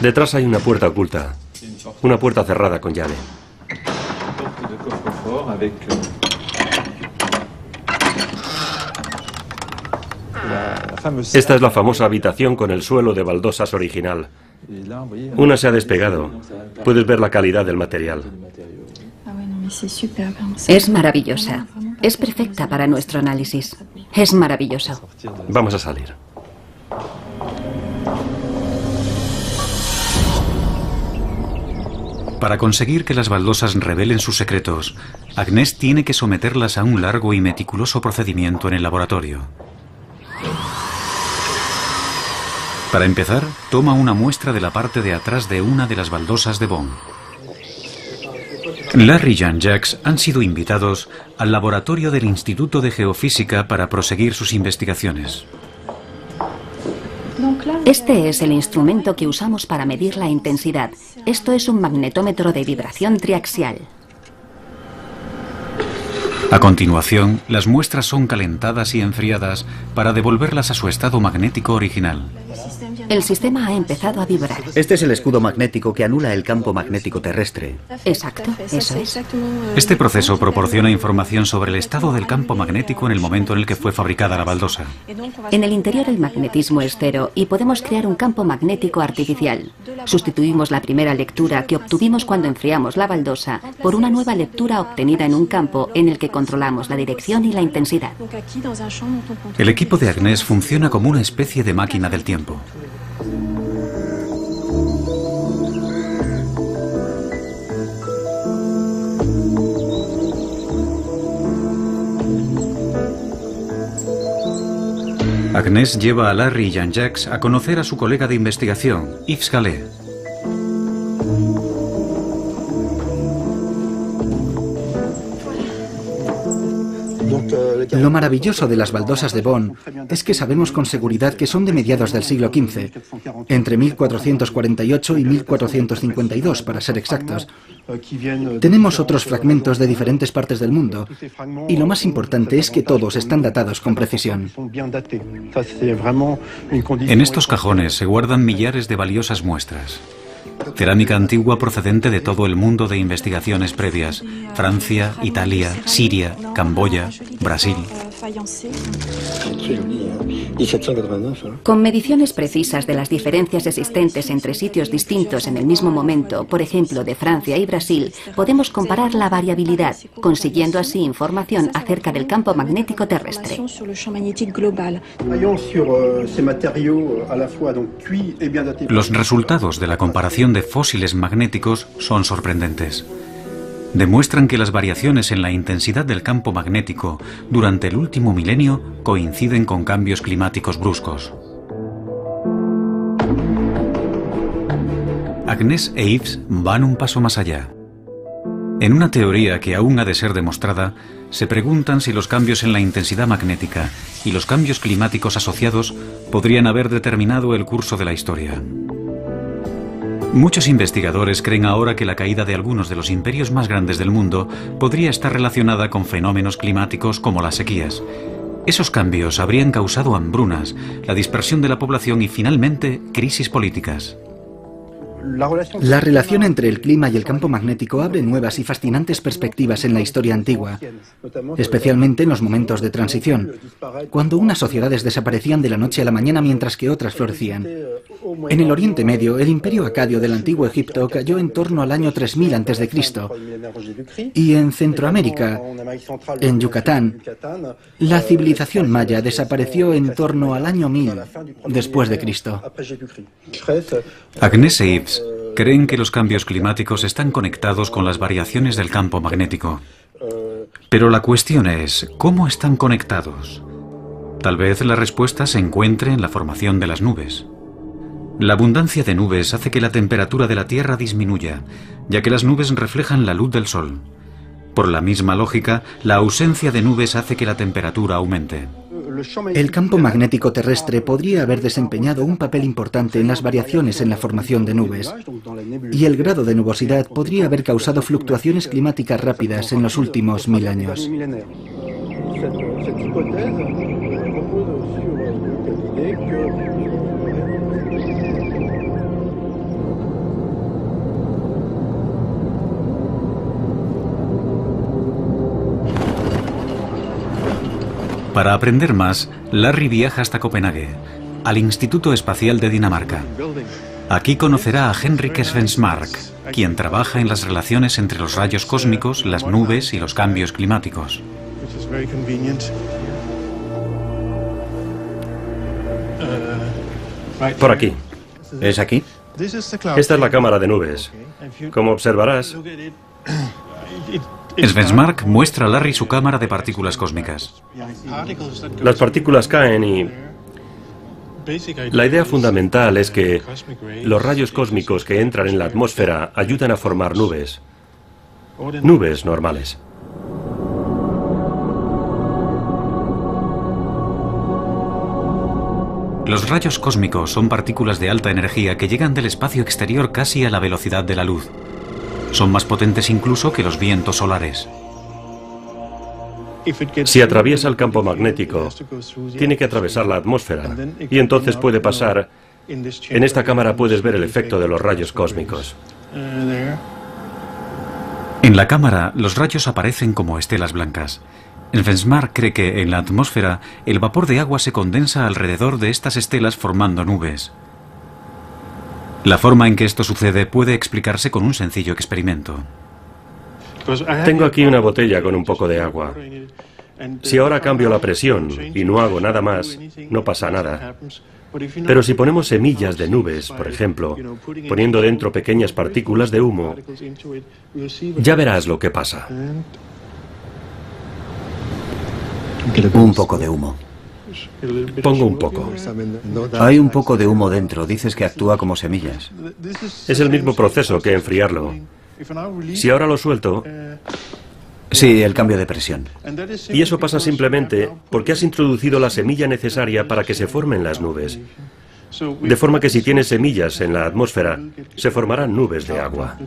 Detrás hay una puerta oculta, una puerta cerrada con llave. Esta es la famosa habitación con el suelo de baldosas original. Una se ha despegado. Puedes ver la calidad del material. Es maravillosa. Es perfecta para nuestro análisis. Es maravilloso. Vamos a salir. Para conseguir que las baldosas revelen sus secretos, Agnès tiene que someterlas a un largo y meticuloso procedimiento en el laboratorio. Para empezar, toma una muestra de la parte de atrás de una de las baldosas de Beaune. Larry y Jean-Jacques han sido invitados al laboratorio del Instituto de Geofísica para proseguir sus investigaciones. Este es el instrumento que usamos para medir la intensidad. Esto es un magnetómetro de vibración triaxial. A continuación, las muestras son calentadas y enfriadas para devolverlas a su estado magnético original. El sistema ha empezado a vibrar. Este es el escudo magnético que anula el campo magnético terrestre. Exacto, eso es. Este proceso proporciona información sobre el estado del campo magnético en el momento en el que fue fabricada la baldosa. En el interior el magnetismo es cero y podemos crear un campo magnético artificial. Sustituimos la primera lectura que obtuvimos cuando enfriamos la baldosa por una nueva lectura obtenida en un campo en el que controlamos la dirección y la intensidad. El equipo de Agnès funciona como una especie de máquina del tiempo. Agnès lleva a Larry y Jean-Jacques a conocer a su colega de investigación, Yves Gallet. Lo maravilloso de las baldosas de Bonn es que sabemos con seguridad que son de mediados del siglo XV, entre 1448 y 1452, para ser exactos. Tenemos otros fragmentos de diferentes partes del mundo, y lo más importante es que todos están datados con precisión. En estos cajones se guardan millares de valiosas muestras. Cerámica antigua procedente de todo el mundo de investigaciones previas: Francia, Italia, Siria, Camboya, Brasil. Con mediciones precisas de las diferencias existentes entre sitios distintos en el mismo momento, por ejemplo de Francia y Brasil, podemos comparar la variabilidad, consiguiendo así información acerca del campo magnético terrestre. Los resultados de la comparación de fósiles magnéticos son sorprendentes. Demuestran que las variaciones en la intensidad del campo magnético durante el último milenio coinciden con cambios climáticos bruscos. Agnès e Yves van un paso más allá. En una teoría que aún ha de ser demostrada, se preguntan si los cambios en la intensidad magnética y los cambios climáticos asociados podrían haber determinado el curso de la historia. Muchos investigadores creen ahora que la caída de algunos de los imperios más grandes del mundo podría estar relacionada con fenómenos climáticos como las sequías. Esos cambios habrían causado hambrunas, la dispersión de la población y finalmente crisis políticas. La relación entre el clima y el campo magnético abre nuevas y fascinantes perspectivas en la historia antigua, especialmente en los momentos de transición, cuando unas sociedades desaparecían de la noche a la mañana mientras que otras florecían. En el Oriente Medio, el imperio acadio del antiguo Egipto cayó en torno al año 3000 a.C. y en Centroamérica, en Yucatán, la civilización maya desapareció en torno al año 1000 después de Cristo. Agnès e Yves creen que los cambios climáticos están conectados con las variaciones del campo magnético. Pero la cuestión es, ¿cómo están conectados? Tal vez la respuesta se encuentre en la formación de las nubes. La abundancia de nubes hace que la temperatura de la Tierra disminuya, ya que las nubes reflejan la luz del Sol. Por la misma lógica, la ausencia de nubes hace que la temperatura aumente. El campo magnético terrestre podría haber desempeñado un papel importante en las variaciones en la formación de nubes, y el grado de nubosidad podría haber causado fluctuaciones climáticas rápidas en los últimos 1000 años. Para aprender más, Larry viaja hasta Copenhague, al Instituto Espacial de Dinamarca. Aquí conocerá a Henrik Svensmark, quien trabaja en las relaciones entre los rayos cósmicos, las nubes y los cambios climáticos. Por aquí. ¿Es aquí? Esta es la cámara de nubes. Como observarás, Svensmark muestra a Larry su cámara de partículas cósmicas. las partículas caen y la idea fundamental es que los rayos cósmicos que entran en la atmósfera ayudan a formar nubes. Nubes normales. Los rayos cósmicos son partículas de alta energía que llegan del espacio exterior casi a la velocidad de la luz. Son más potentes incluso que los vientos solares. Si atraviesa el campo magnético, tiene que atravesar la atmósfera y entonces puede pasar. En esta cámara puedes ver el efecto de los rayos cósmicos. En la cámara, los rayos aparecen como estelas blancas. Svensmark cree que en la atmósfera el vapor de agua se condensa alrededor de estas estelas formando nubes. La forma en que esto sucede puede explicarse con un sencillo experimento. Tengo aquí una botella con un poco de agua. Si ahora cambio la presión y no hago nada más, no pasa nada. Pero si ponemos semillas de nubes, por ejemplo, poniendo dentro pequeñas partículas de humo, ya verás lo que pasa. Un poco de humo. Pongo un poco. Hay un poco de humo dentro, dices que actúa como semillas. Es el mismo proceso que enfriarlo. Si ahora lo suelto... Sí, el cambio de presión. Y eso pasa simplemente porque has introducido la semilla necesaria para que se formen las nubes. De forma que si tienes semillas en la atmósfera, se formarán nubes de agua.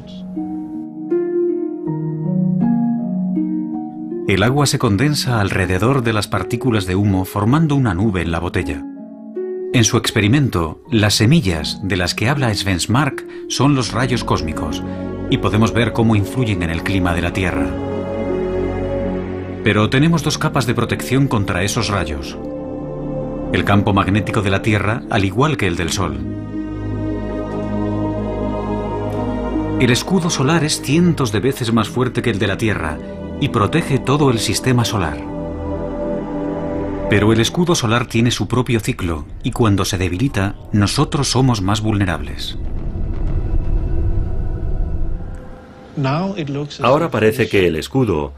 El agua se condensa alrededor de las partículas de humo formando una nube en la botella. En su experimento, las semillas de las que habla Svensmark son los rayos cósmicos y podemos ver cómo influyen en el clima de la Tierra. Pero tenemos dos capas de protección contra esos rayos. El campo magnético de la Tierra, al igual que el del Sol. El escudo solar es cientos de veces más fuerte que el de la Tierra y protege todo el sistema solar. Pero el escudo solar tiene su propio ciclo y cuando se debilita, nosotros somos más vulnerables. Ahora parece que el escudo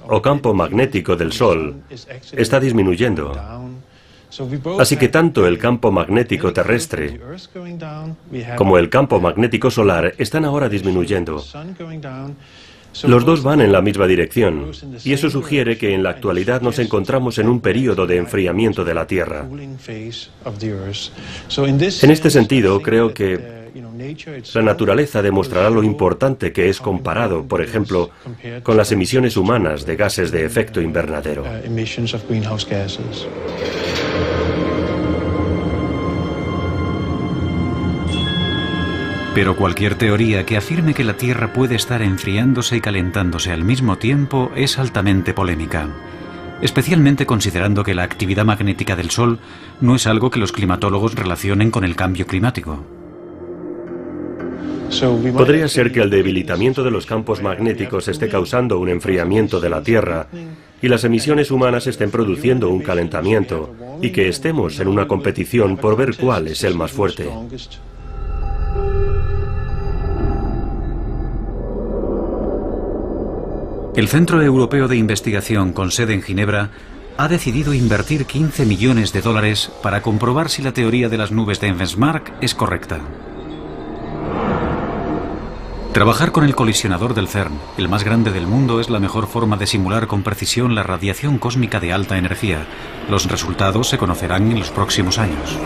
o campo magnético del Sol está disminuyendo. Así que tanto el campo magnético terrestre como el campo magnético solar están ahora disminuyendo. Los dos van en la misma dirección, y eso sugiere que en la actualidad nos encontramos en un período de enfriamiento de la Tierra. En este sentido, creo que la naturaleza demostrará lo importante que es comparado, por ejemplo, con las emisiones humanas de gases de efecto invernadero. Pero cualquier teoría que afirme que la Tierra puede estar enfriándose y calentándose al mismo tiempo es altamente polémica, especialmente considerando que la actividad magnética del Sol no es algo que los climatólogos relacionen con el cambio climático. Podría ser que el debilitamiento de los campos magnéticos esté causando un enfriamiento de la Tierra y las emisiones humanas estén produciendo un calentamiento y que estemos en una competición por ver cuál es el más fuerte. El Centro Europeo de Investigación, con sede en Ginebra, ha decidido invertir 15 millones de dólares para comprobar si la teoría de las nubes de Svensmark es correcta. Trabajar con el colisionador del CERN, el más grande del mundo, es la mejor forma de simular con precisión la radiación cósmica de alta energía. Los resultados se conocerán en los próximos años.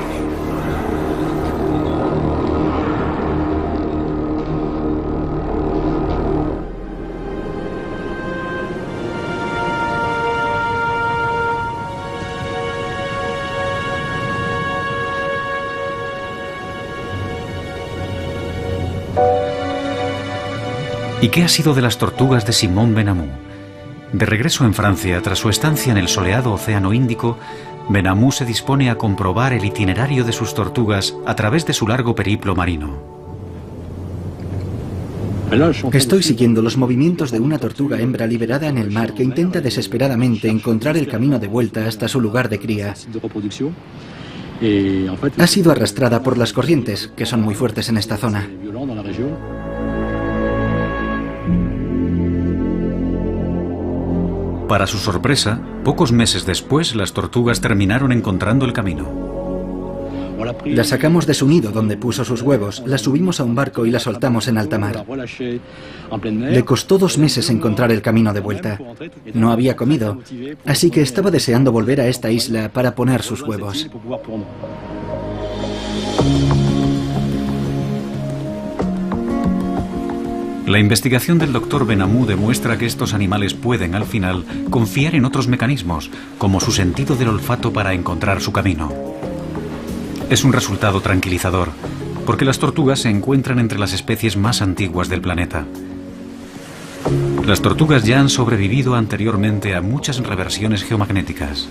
¿Y qué ha sido de las tortugas de Simón Benamou? De regreso en Francia, tras su estancia en el soleado Océano Índico, Benamou se dispone a comprobar el itinerario de sus tortugas a través de su largo periplo marino. Estoy siguiendo los movimientos de una tortuga hembra liberada en el mar que intenta desesperadamente encontrar el camino de vuelta hasta su lugar de cría. Ha sido arrastrada por las corrientes, que son muy fuertes en esta zona. Para su sorpresa, pocos meses después, las tortugas terminaron encontrando el camino. La sacamos de su nido donde puso sus huevos, la subimos a un barco y la soltamos en alta mar. Le costó 2 meses encontrar el camino de vuelta. No había comido, así que estaba deseando volver a esta isla para poner sus huevos. La investigación del Dr. Benamou demuestra que estos animales pueden, al final, confiar en otros mecanismos, como su sentido del olfato para encontrar su camino. Es un resultado tranquilizador, porque las tortugas se encuentran entre las especies más antiguas del planeta. Las tortugas ya han sobrevivido anteriormente a muchas reversiones geomagnéticas.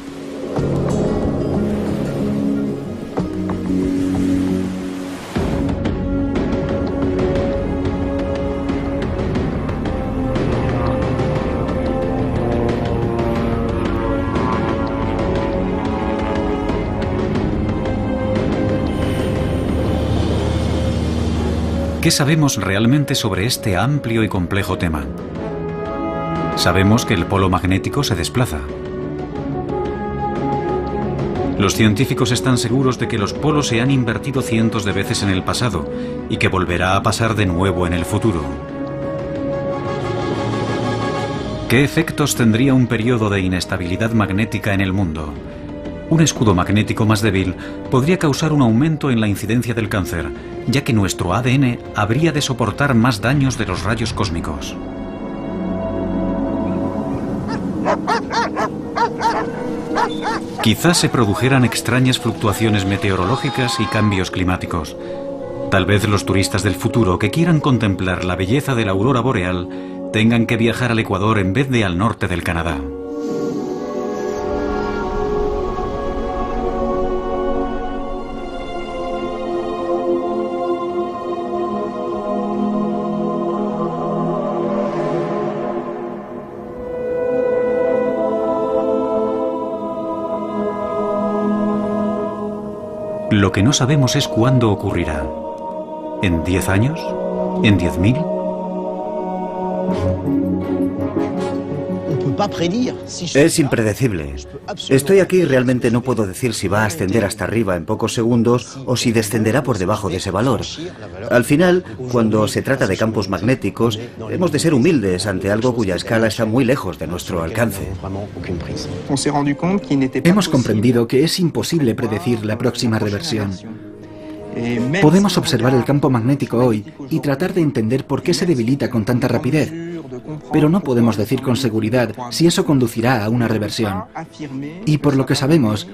¿Qué sabemos realmente sobre este amplio y complejo tema? Sabemos que el polo magnético se desplaza. Los científicos están seguros de que los polos se han invertido cientos de veces en el pasado y que volverá a pasar de nuevo en el futuro. ¿Qué efectos tendría un periodo de inestabilidad magnética en el mundo? Un escudo magnético más débil podría causar un aumento en la incidencia del cáncer, ya que nuestro ADN habría de soportar más daños de los rayos cósmicos. Quizás se produjeran extrañas fluctuaciones meteorológicas y cambios climáticos. Tal vez los turistas del futuro que quieran contemplar la belleza de la aurora boreal tengan que viajar al Ecuador en vez de al norte del Canadá. Lo que no sabemos es cuándo ocurrirá. ¿En 10 años? ¿En 10.000? Es impredecible. Estoy aquí y realmente no puedo decir si va a ascender hasta arriba en pocos segundos o si descenderá por debajo de ese valor. Al final, cuando se trata de campos magnéticos, hemos de ser humildes ante algo cuya escala está muy lejos de nuestro alcance. Hemos comprendido que es imposible predecir la próxima reversión. Podemos observar el campo magnético hoy y tratar de entender por qué se debilita con tanta rapidez, pero no podemos decir con seguridad si eso conducirá a una reversión. Y por lo que sabemos,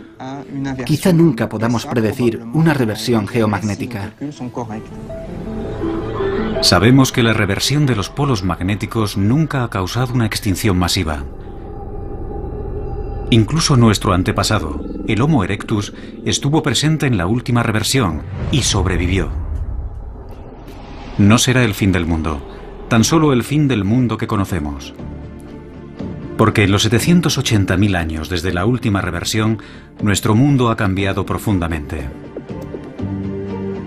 quizá nunca podamos predecir una reversión geomagnética. Sabemos que la reversión de los polos magnéticos nunca ha causado una extinción masiva. Incluso nuestro antepasado, el Homo erectus, estuvo presente en la última reversión y sobrevivió. No será el fin del mundo, tan solo el fin del mundo que conocemos. Porque en los 780.000 años desde la última reversión, nuestro mundo ha cambiado profundamente.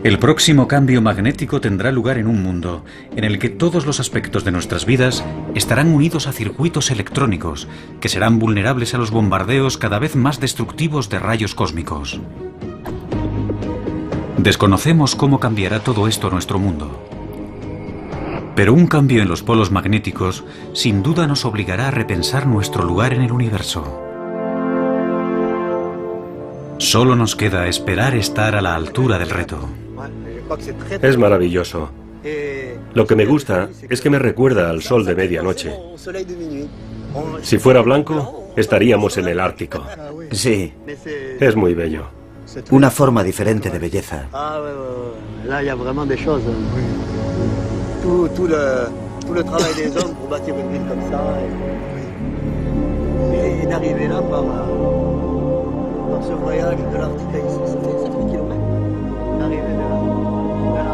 El próximo cambio magnético tendrá lugar en un mundo en el que todos los aspectos de nuestras vidas estarán unidos a circuitos electrónicos que serán vulnerables a los bombardeos cada vez más destructivos de rayos cósmicos. Desconocemos cómo cambiará todo esto nuestro mundo. Pero un cambio en los polos magnéticos sin duda nos obligará a repensar nuestro lugar en el universo. Solo nos queda esperar estar a la altura del reto. Es maravilloso. Lo que me gusta es que me recuerda al sol de medianoche. Si fuera blanco, estaríamos en el Ártico. Sí. Es muy bello. Una forma diferente de belleza. Tout le travail des hommes pour bâtir une ville comme ça et d'arriver là par ce voyage de l'Arctique à ici, ça fait des kilomètres d'arriver de l'Arctique à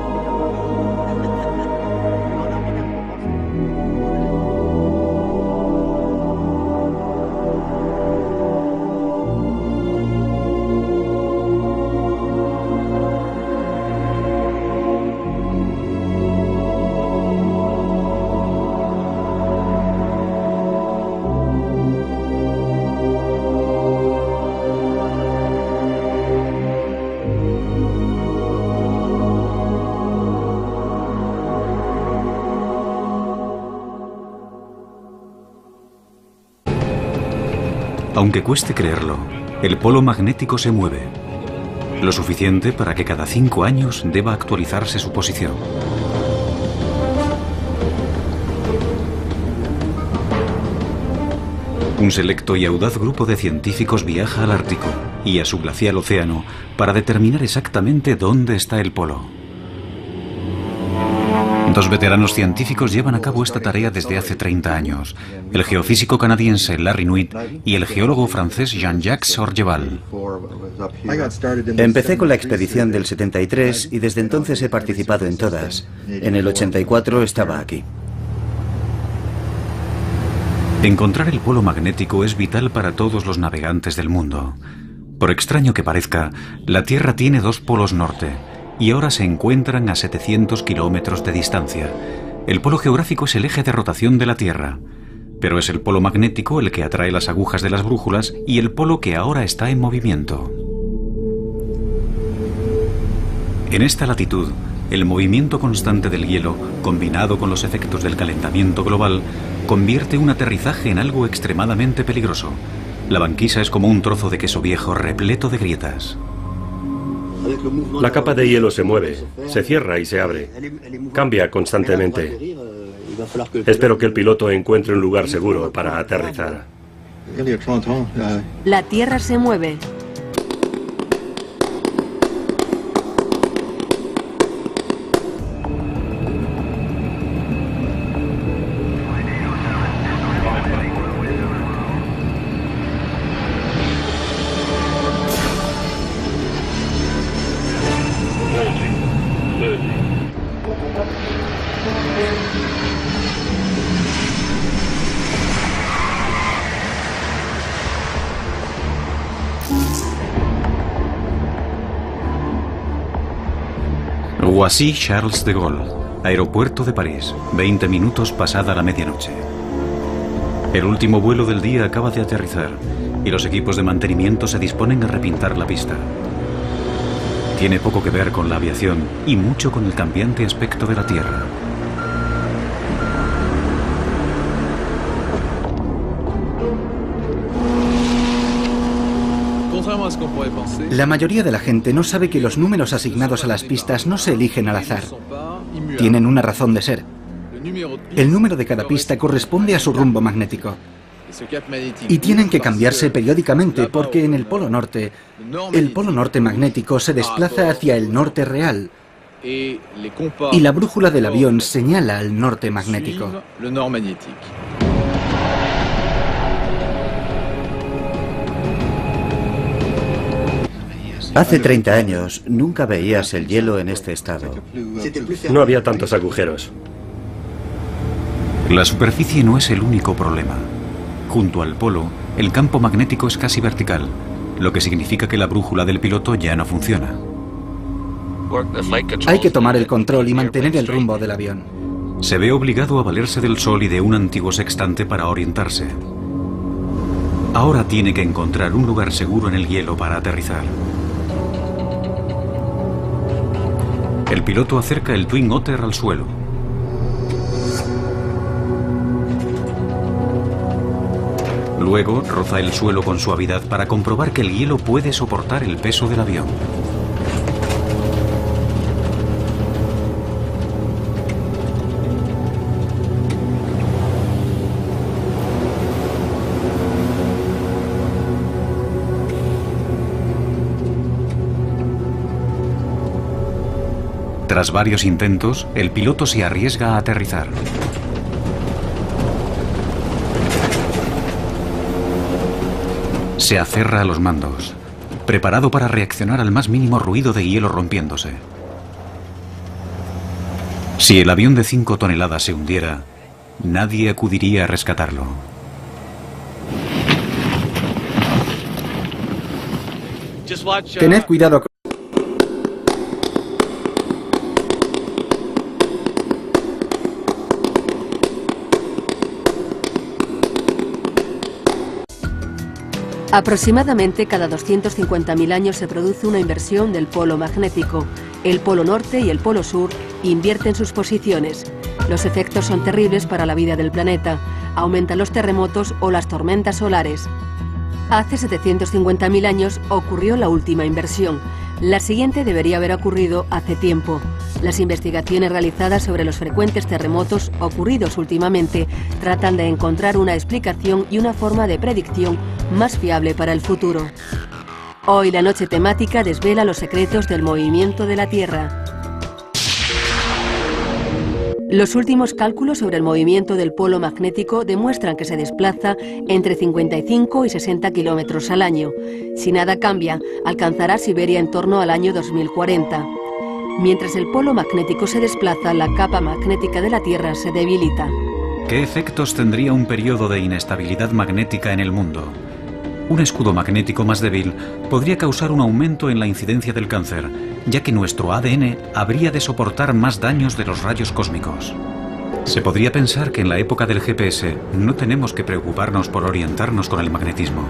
Aunque cueste creerlo, el polo magnético se mueve, lo suficiente para que cada 5 años deba actualizarse su posición. Un selecto y audaz grupo de científicos viaja al Ártico y a su glacial océano para determinar exactamente dónde está el polo. Dos veteranos científicos llevan a cabo esta tarea desde hace 30 años, el geofísico canadiense Larry Nuit y el geólogo francés Jean-Jacques Orgeval. Empecé con la expedición del 73 y desde entonces he participado en todas. En el 84 estaba aquí. Encontrar el polo magnético es vital para todos los navegantes del mundo. Por extraño que parezca, la Tierra tiene dos polos norte y ahora se encuentran a 700 kilómetros de distancia. El polo geográfico es el eje de rotación de la Tierra, pero es el polo magnético el que atrae las agujas de las brújulas y el polo que ahora está en movimiento. En esta latitud, el movimiento constante del hielo, combinado con los efectos del calentamiento global, convierte un aterrizaje en algo extremadamente peligroso. La banquisa es como un trozo de queso viejo repleto de grietas. La capa de hielo se mueve, se cierra y se abre. Cambia constantemente. Espero que el piloto encuentre un lugar seguro para aterrizar. La Tierra se mueve. Roissy-Charles de Gaulle, aeropuerto de París, 20 minutos pasada la medianoche. El último vuelo del día acaba de aterrizar y los equipos de mantenimiento se disponen a repintar la pista. Tiene poco que ver con la aviación y mucho con el cambiante aspecto de la Tierra. La mayoría de la gente no sabe que los números asignados a las pistas no se eligen al azar. Tienen una razón de ser. El número de cada pista corresponde a su rumbo magnético. Y tienen que cambiarse periódicamente porque en el polo norte magnético se desplaza hacia el norte real y la brújula del avión señala al norte magnético. Hace 30 años nunca veías el hielo en este estado. No había tantos agujeros. La superficie no es el único problema. Junto al polo, el campo magnético es casi vertical, lo que significa que la brújula del piloto ya no funciona. Hay que tomar el control y mantener el rumbo del avión. Se ve obligado a valerse del sol y de un antiguo sextante para orientarse. Ahora tiene que encontrar un lugar seguro en el hielo para aterrizar. El piloto acerca el Twin Otter al suelo. Luego roza el suelo con suavidad para comprobar que el hielo puede soportar el peso del avión. Tras varios intentos, el piloto se arriesga a aterrizar. Se aferra a los mandos, preparado para reaccionar al más mínimo ruido de hielo rompiéndose. Si el avión de 5 toneladas se hundiera, nadie acudiría a rescatarlo. Tened cuidado con... Aproximadamente cada 250.000 años se produce una inversión del polo magnético. El polo norte y el polo sur invierten sus posiciones. Los efectos son terribles para la vida del planeta. Aumentan los terremotos o las tormentas solares. Hace 750.000 años ocurrió la última inversión. La siguiente debería haber ocurrido hace tiempo. Las investigaciones realizadas sobre los frecuentes terremotos ocurridos últimamente tratan de encontrar una explicación y una forma de predicción más fiable para el futuro. Hoy la noche temática desvela los secretos del movimiento de la Tierra. Los últimos cálculos sobre el movimiento del polo magnético demuestran que se desplaza entre 55 y 60 kilómetros al año. Si nada cambia, alcanzará Siberia en torno al año 2040. Mientras el polo magnético se desplaza, la capa magnética de la Tierra se debilita. ¿Qué efectos tendría un periodo de inestabilidad magnética en el mundo? Un escudo magnético más débil podría causar un aumento en la incidencia del cáncer, ya que nuestro ADN habría de soportar más daños de los rayos cósmicos. Se podría pensar que en la época del GPS no tenemos que preocuparnos por orientarnos con el magnetismo.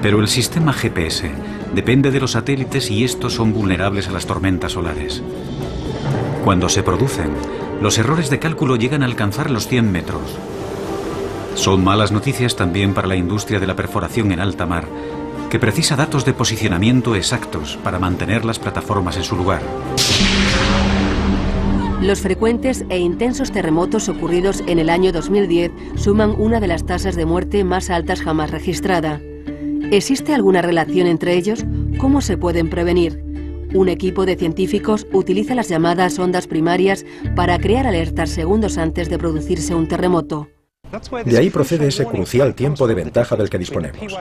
Pero el sistema GPS depende de los satélites y estos son vulnerables a las tormentas solares. Cuando se producen, los errores de cálculo llegan a alcanzar los 100 metros. Son malas noticias también para la industria de la perforación en alta mar, que precisa datos de posicionamiento exactos para mantener las plataformas en su lugar. Los frecuentes e intensos terremotos ocurridos en el año 2010 suman una de las tasas de muerte más altas jamás registrada. ¿Existe alguna relación entre ellos? ¿Cómo se pueden prevenir? Un equipo de científicos utiliza las llamadas ondas primarias para crear alertas segundos antes de producirse un terremoto. De ahí procede ese crucial tiempo de ventaja del que disponemos.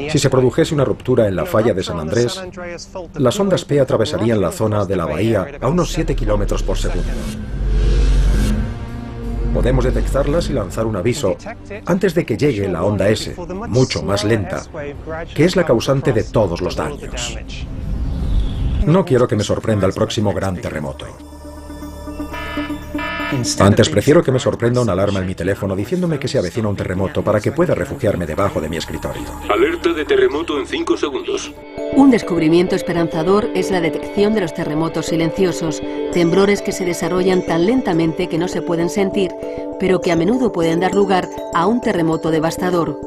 Si se produjese una ruptura en la falla de San Andrés, las ondas P atravesarían la zona de la bahía a unos 7 kilómetros por segundo. Podemos detectarlas y lanzar un aviso antes de que llegue la onda S, mucho más lenta, que es la causante de todos los daños. No quiero que me sorprenda el próximo gran terremoto. Antes prefiero que me sorprenda una alarma en mi teléfono diciéndome que se avecina un terremoto para que pueda refugiarme debajo de mi escritorio. Alerta de terremoto en 5 segundos. Un descubrimiento esperanzador es la detección de los terremotos silenciosos, temblores que se desarrollan tan lentamente que no se pueden sentir, pero que a menudo pueden dar lugar a un terremoto devastador.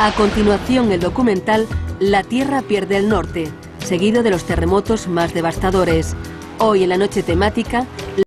A continuación, el documental La Tierra pierde el norte, seguido de los terremotos más devastadores. Hoy en la noche temática,